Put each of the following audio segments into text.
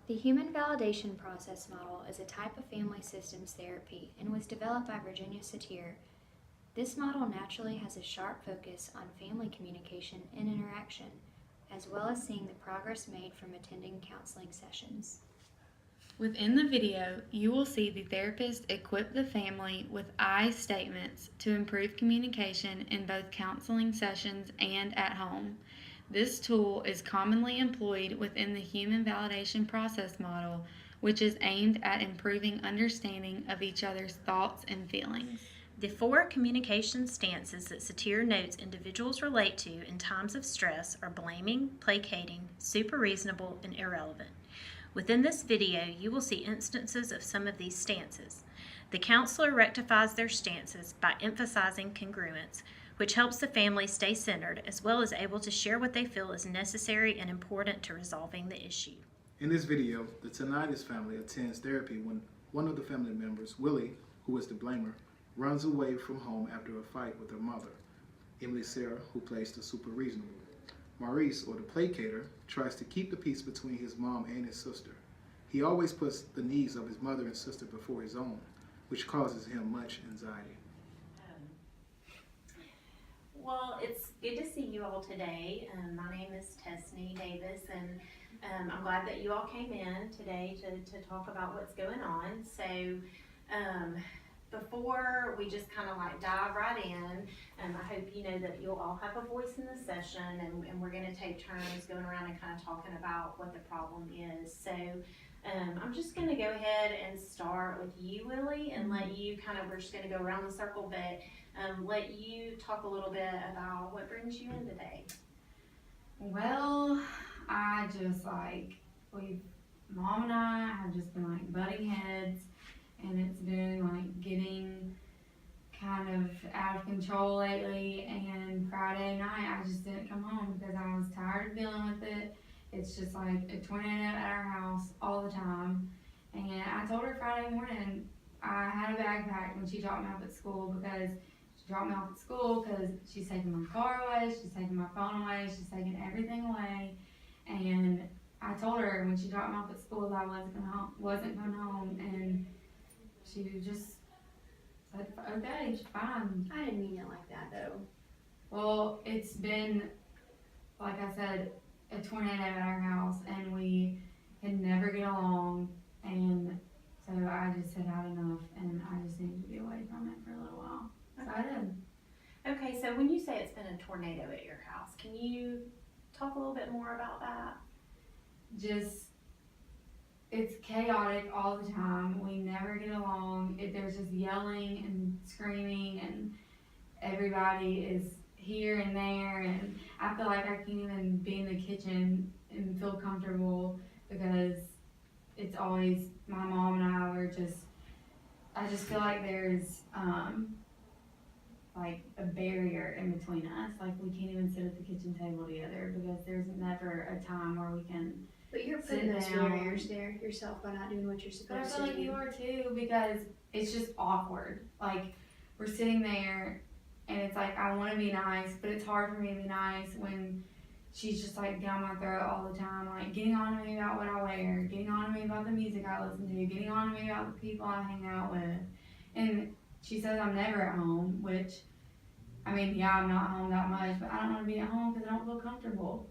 The Human Validation Process Model is a type of family systems therapy and was developed by Virginia Satir. This model naturally has a sharp focus on family communication and interaction, as well as seeing the progress made from attending counseling sessions. Within the video, you will see the therapist equip the family with I statements to improve communication in both counseling sessions and at home. This tool is commonly employed within the Human Validation Process Model, which is aimed at improving understanding of each other's thoughts and feelings. The 4 communication stances that Satir notes individuals relate to in times of stress are blaming, placating, super reasonable, and irrelevant. Within this video, you will see instances of some of these stances. The counselor rectifies their stances by emphasizing congruence, which helps the family stay centered as well as able to share what they feel is necessary and important to resolving the issue. In this video, the tinnitus family attends therapy when one of the family members, Willie, who is the blamer, runs away from home after a fight with her mother, Emily Sarah, who plays the super reasonable. Maurice, or the placater, tries to keep the peace between his mom and his sister. He always puts the needs of his mother and sister before his own, which causes him much anxiety. Well, it's good to see you all today. My name is Tessney Davis, and I'm glad that you all came in today to talk about what's going on. So before we just kind of like dive right in, I hope you know that you'll all have a voice in the session, and we're going to take turns going around and kind of talking about what the problem is. So I'm just going to go ahead and start with you, Willie, and let you we're just going to go around the circle, but let you talk a little bit about what brings you in today. Well, I just Mom and I have just been butting heads, and it's been getting kind of out of control lately. And Friday night I just didn't come home because I was tired of dealing with it. It's just like a tornado at our house all the time. And I told her Friday morning I had a bag packed when she dropped me off at school, because she's taking my car away, she's taking my phone away, she's taking everything away. And I told her when she dropped me off at school that I wasn't going home, and she just said, okay, fine. I didn't mean it like that though. Well, it's been, like I said, a tornado at our house, and we can never get along, and so I just had enough, and I just needed to be away from it for a little while. So I did. Okay, so when you say it's been a tornado at your house, can you talk a little bit more about that? It's chaotic all the time. We never get along. There's just yelling and screaming, and everybody is here and there, and I feel like I can't even be in the kitchen and feel comfortable, because it's always my mom and I just feel like there's a barrier in between us. We can't even sit at the kitchen table together, because there's never a time where we can. But you're putting those barriers there yourself by not doing what you're supposed to do. But I feel like you are too, because it's just awkward. We're sitting there, and it's I want to be nice, but it's hard for me to be nice when she's just down my throat all the time, getting on to me about what I wear, getting on to me about the music I listen to, getting on to me about the people I hang out with. And she says I'm never at home, which, yeah, I'm not home that much, but I don't want to be at home because I don't feel comfortable.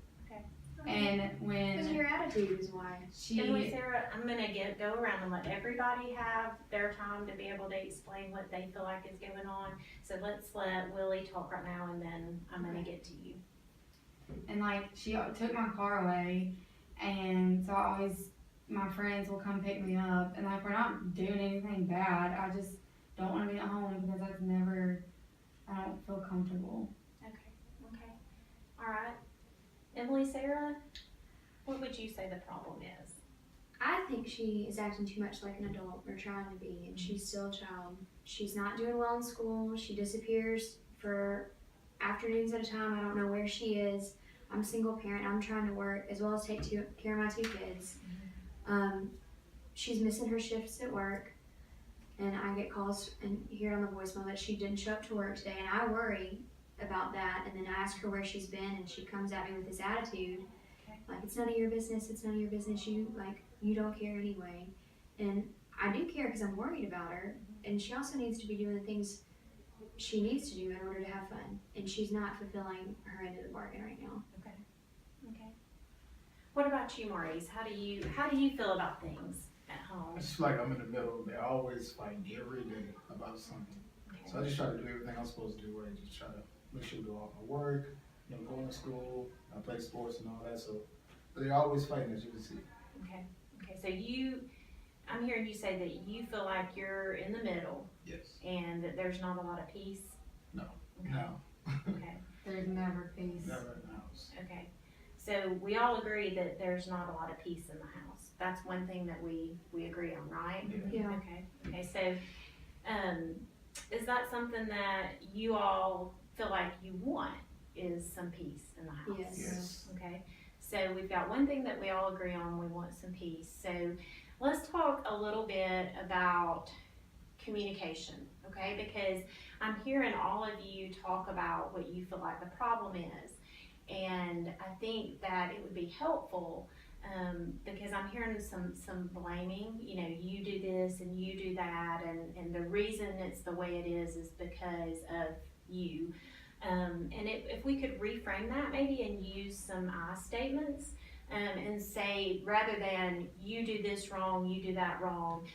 And because your attitude is why. Emily, Sarah, I'm going to go around and let everybody have their time to be able to explain what they feel like is going on. So let's let Willie talk right now, and then I'm going to get to you. And she took my car away, and so my friends will come pick me up, and we're not doing anything bad. I just don't want to be at home because I don't feel comfortable. Okay. All right. Emily, Sarah, what would you say the problem is? I think she is acting too much like an adult, or trying to be, and she's still a child. She's not doing well in school. She disappears for afternoons at a time. I don't know where she is. I'm a single parent. I'm trying to work as well as take care of my 2 kids. She's missing her shifts at work, and I get calls and hear on the voicemail that she didn't show up to work today, and I worry about that. And then I ask her where she's been, and she comes at me with this attitude, it's none of your business. It's none of your business. You you don't care anyway. And I do care because I'm worried about her, and she also needs to be doing the things she needs to do in order to have fun, and she's not fulfilling her end of the bargain right now. Okay. What about you, Maurice? How do you feel about things at home? I just feel like I'm in the middle. They're always fighting every day about something. So I just try to do everything I'm supposed to do, right? Just try to make sure I do all my work, going to school, I play sports and all that. So but they're always fighting, as you can see. Okay. So I'm hearing you say that you feel like you're in the middle Yes. and that there's not a lot of peace. No. Okay. No. Okay. There's never peace. Never in the house. Okay. So we all agree that there's not a lot of peace in the house. That's one thing that we agree on, right? Yeah. Okay. So, is that something that you all feel like you want? Is some peace in the house? Yes. Yes. Okay. So we've got one thing that we all agree on. We want some peace. So let's talk a little bit about communication. Okay, because I'm hearing all of you talk about what you feel like the problem is. And I think that it would be helpful because I'm hearing some blaming, you do this and you do that, and the reason it's the way it is because of you. And if we could reframe that maybe and use some I statements and say, rather than you do this wrong, you do that wrong,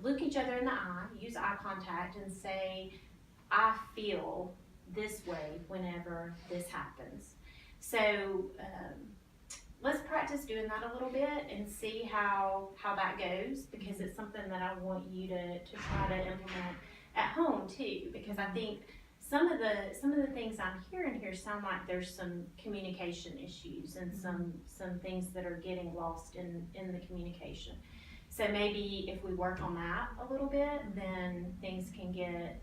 look each other in the eye, use eye contact and say, I feel this way whenever this happens. So let's practice doing that a little bit and see how that goes, because it's something that I want you to try to implement at home too, because I think some of the things I'm hearing here sound like there's some communication issues and some things that are getting lost in the communication. So maybe if we work on that a little bit, then things can get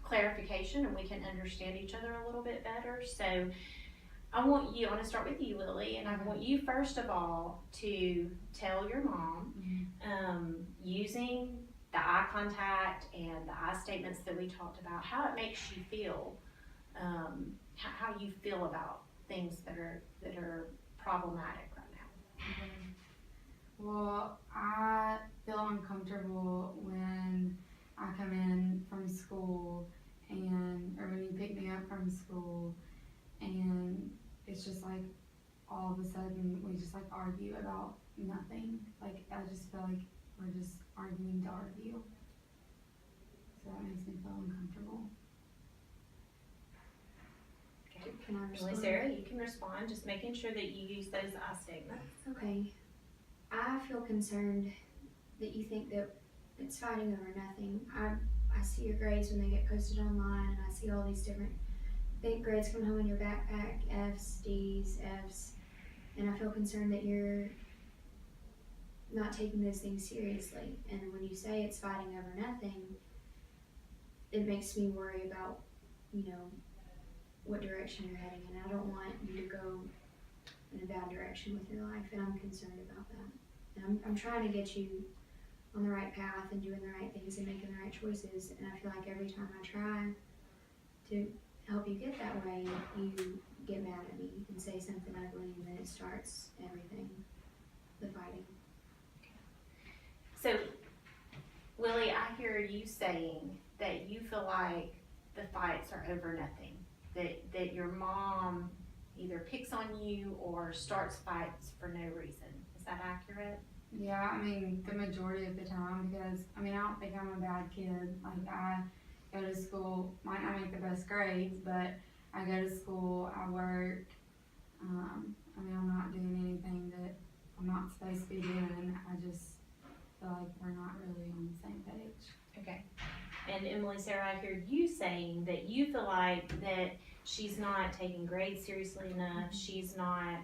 clarification and we can understand each other a little bit better. So I want to start with you, Lily, and I want you first of all to tell your mom using the eye contact and the I statements that we talked about, how it makes you feel, how you feel about things that are problematic right now. Well, I feel uncomfortable when I come in from school or when you pick me up from school, and it's just like all of a sudden we just like argue about nothing. Like I just feel like we're just arguing to argue. So that makes me feel uncomfortable. Okay. Can I respond? Sarah, you can respond, just making sure that you use those I statements. Okay. I feel concerned that you think that it's fighting over nothing. I see your grades when they get posted online, and I see all these different grades coming home in your backpack, F's, D's, F's, and I feel concerned that you're not taking those things seriously. And when you say it's fighting over nothing, it makes me worry about, what direction you're heading in. I don't want you to go in a bad direction with your life, and I'm concerned about that. And I'm trying to get you on the right path and doing the right things and making the right choices, and I feel like every time I try to help you get that way, you get mad at me and say something ugly, and then it starts everything, the fighting. So, Willie, I hear you saying that you feel like the fights are over nothing, that your mom either picks on you or starts fights for no reason. Is that accurate? Yeah, I mean, the majority of the time, because, I don't think I'm a bad kid. Like, I go to school, might not make the best grades, but I go to school, I work, I'm not doing anything that I'm not supposed to be doing. I just feel like we're not really on the same page. Okay. And Emily, Sarah, I hear you saying that you feel like that she's not taking grades seriously enough, she's not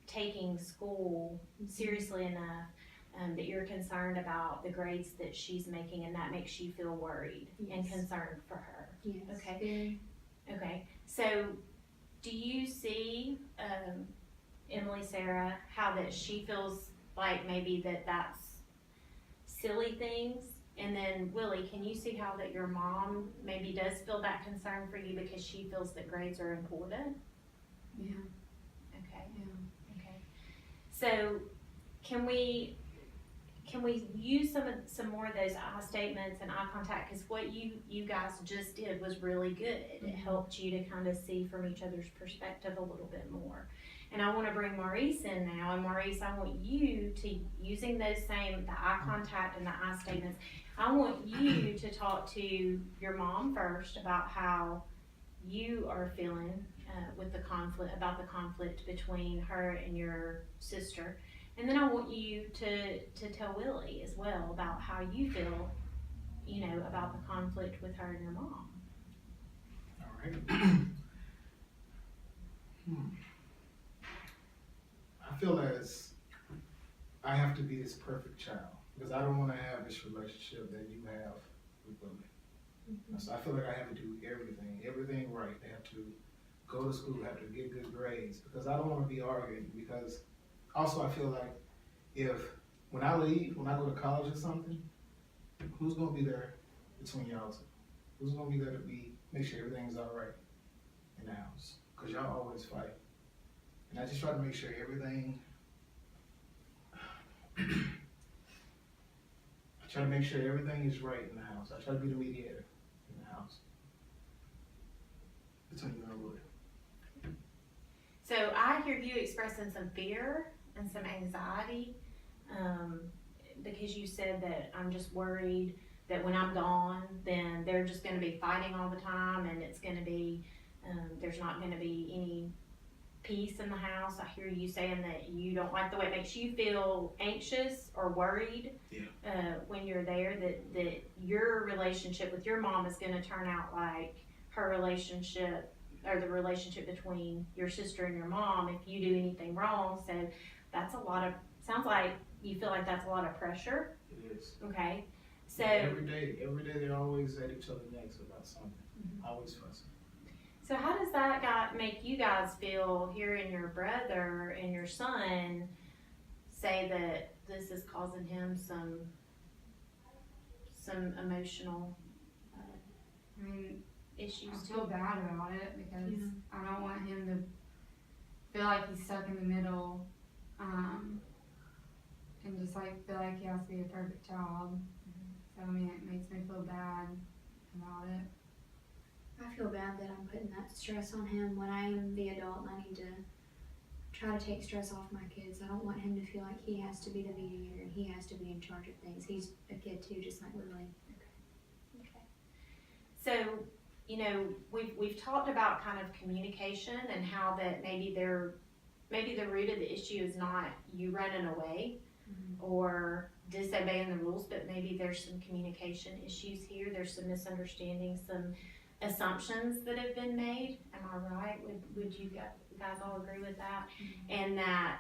taking school seriously enough, that you're concerned about the grades that she's making, and that makes you feel worried and concerned for her. Yes. Okay. Okay. So, do you see, Emily, Sarah, how that she feels like maybe that's silly things? And then Willie, can you see how that your mom maybe does feel that concern for you because she feels that grades are important? Yeah. Okay. Yeah. Okay. So, can we use some more of those I statements and eye contact? Because what you guys just did was really good. It helped you to kind of see from each other's perspective a little bit more. And I want to bring Maurice in now. And Maurice, I want you to, using those same, the eye contact and the I statements, I want you to talk to your mom first about how you are feeling with the conflict, about the conflict between her and your sister. And then I want you to tell Willie as well about how you feel, about the conflict with her and your mom. All right. I feel as I have to be this perfect child because I don't want to have this relationship that you have with Willie. So I feel like I have to do everything right. They have to go to school, have to get good grades because I don't want to be arguing because also I feel like when I leave, when I go to college or something, who's going to be there between y'all two? Who's going to be there to make sure everything's all right in the house? Because y'all always fight. And I just try to make sure everything, is right in the house. I try to be the mediator in the house between you and Willie. So I hear you expressing some fear and some anxiety because you said that I'm just worried that when I'm gone, then they're just going to be fighting all the time and it's going to be, there's not going to be any peace in the house. I hear you saying that you don't like the way it makes you feel anxious or worried when you're there, that your relationship with your mom is going to turn out like her relationship or the relationship between your sister and your mom if you do anything wrong. So that's sounds like you feel like that's a lot of pressure. It is. Okay. So every day they're always at each other's necks about something. Always fussing. So how does that make you guys feel hearing your brother and your son say that this is causing him some emotional issues I too? feel bad about it because I don't want him to feel like he's stuck in the middle, and just like feel like he has to be a perfect child. So I mean, it makes me feel bad about it. I feel bad that I'm putting that stress on him when I am the adult and I need to try to take stress off my kids. I don't want him to feel like he has to be the mediator and he has to be in charge of things. He's a kid too, just like Willie. Okay. So, we've talked about kind of communication and how that maybe the root of the issue is not you running away or disobeying the rules, but maybe there's some communication issues here. There's some misunderstandings, some assumptions that have been made. Am I right? Would you guys all agree with that? And that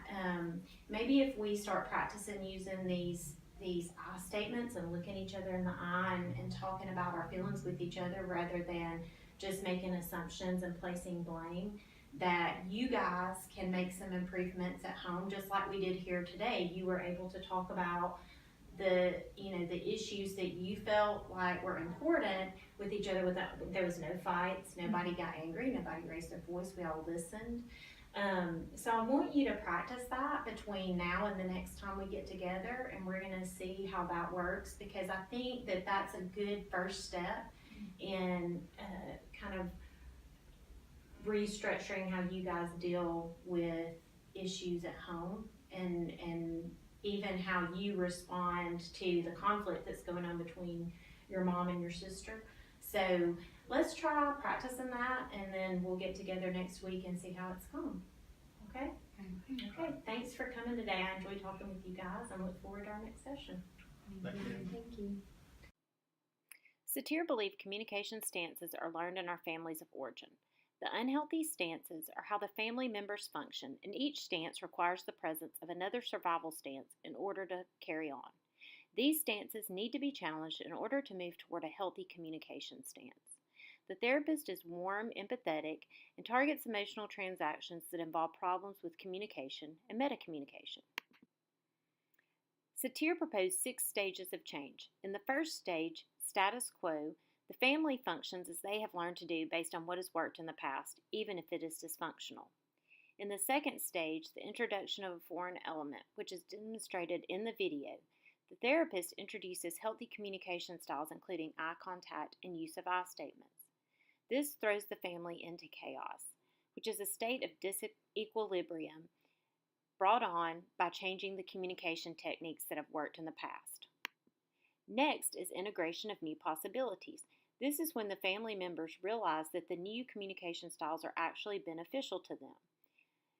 maybe if we start practicing using these I statements and looking each other in the eye and talking about our feelings with each other rather than just making assumptions and placing blame, that you guys can make some improvements at home just like we did here today. You were able to talk about the issues that you felt like were important with each other. There was no fights, nobody got angry, nobody raised their voice, we all listened. So I want you to practice that between now and the next time we get together, and we're going to see how that works, because I think that that's a good first step in kind of restructuring how you guys deal with issues at home and even how you respond to the conflict that's going on between your mom and your sister. So let's try practicing that, and then we'll get together next week and see how it's gone. Okay? Okay. Thanks for coming today. I enjoyed talking with you guys and look forward to our next session. Thank you. Satir believed communication stances are learned in our families of origin. The unhealthy stances are how the family members function, and each stance requires the presence of another survival stance in order to carry on. These stances need to be challenged in order to move toward a healthy communication stance. The therapist is warm, empathetic, and targets emotional transactions that involve problems with communication and metacommunication. Satir proposed 6 stages of change. In the first stage, status quo, the family functions as they have learned to do based on what has worked in the past, even if it is dysfunctional. In the second stage, the introduction of a foreign element, which is demonstrated in the video, the therapist introduces healthy communication styles including eye contact and use of I statements. This throws the family into chaos, which is a state of disequilibrium brought on by changing the communication techniques that have worked in the past. Next is integration of new possibilities. This is when the family members realize that the new communication styles are actually beneficial to them.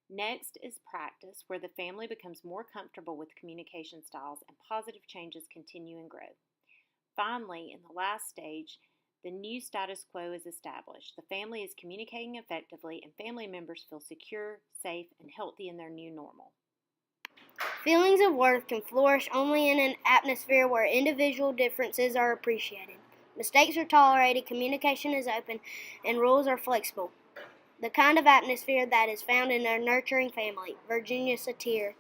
Next is practice, where the family becomes more comfortable with communication styles and positive changes continue and grow. Finally, in the last stage, the new status quo is established. The family is communicating effectively and family members feel secure, safe, and healthy in their new normal. Feelings of worth can flourish only in an atmosphere where individual differences are appreciated. Mistakes are tolerated, communication is open, and rules are flexible. The kind of atmosphere that is found in a nurturing family. Virginia Satir.